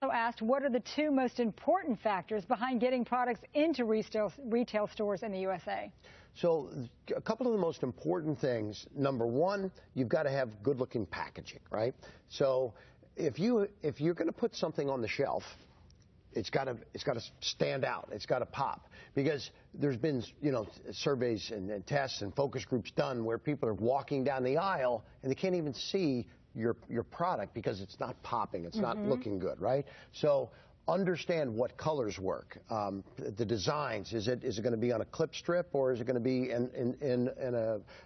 Also asked what are the two most important factors behind getting products into retail stores in the USA? So a couple of the most important things. Number one, you've got to have good-looking packaging, right? So if you're going to put something on the shelf, it's got to stand out. It's got to pop, because there's been surveys and tests and focus groups done where people are walking down the aisle and they can't even see your product because it's not popping. It's not looking good, right? So understand what colors work. The designs. Is it going to be on a clip strip, or is it going to be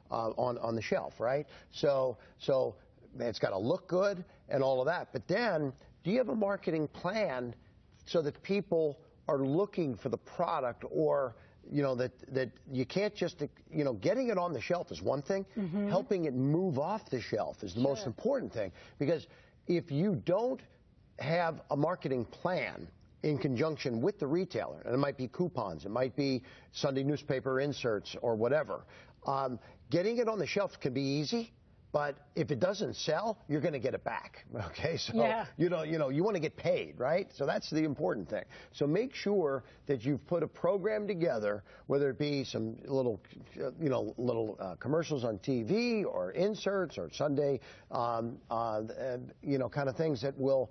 on the shelf, right? So it's got to look good and all of that. But then, do you have a marketing plan so that people are looking for the product, or that you can't just, getting it on the shelf is one thing. Helping it move off the shelf is the most important thing. Because if you don't have a marketing plan in conjunction with the retailer, and it might be coupons, it might be Sunday newspaper inserts or whatever, getting it on the shelf can be easy. But if it doesn't sell, you're going to get it back, okay? So, you want to get paid, right? So that's the important thing. So make sure that you've put a program together, whether it be some little commercials on TV or inserts or Sunday, kind of things that will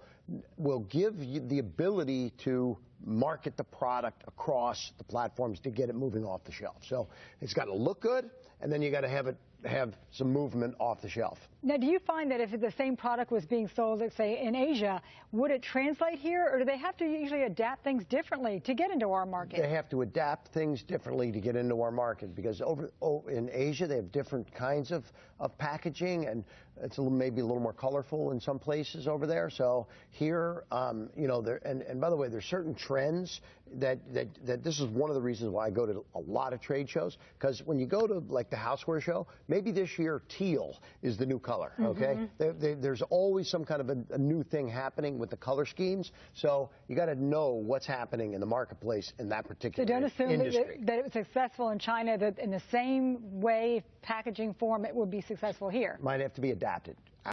give you the ability to market the product across the platforms to get it moving off the shelf. So it's got to look good, and then you got to have some movement off the shelf. Now, do you find that if the same product was being sold, let's say, in Asia, would it translate here, or do they have to usually adapt things differently to get into our market? They have to adapt things differently to get into our market, because in Asia they have different kinds of packaging, and it's maybe a little more colorful in some places over there. So here, and by the way, there's certain trends that this is one of the reasons why I go to a lot of trade shows, because when you go to like the Houseware show, maybe this year teal is the new color, okay? There's always some kind of a new thing happening with the color schemes, so you got to know what's happening in the marketplace in that particular industry. So don't assume that it was successful in China, that in the same way, packaging form, it would be successful here. Might have to be adapted.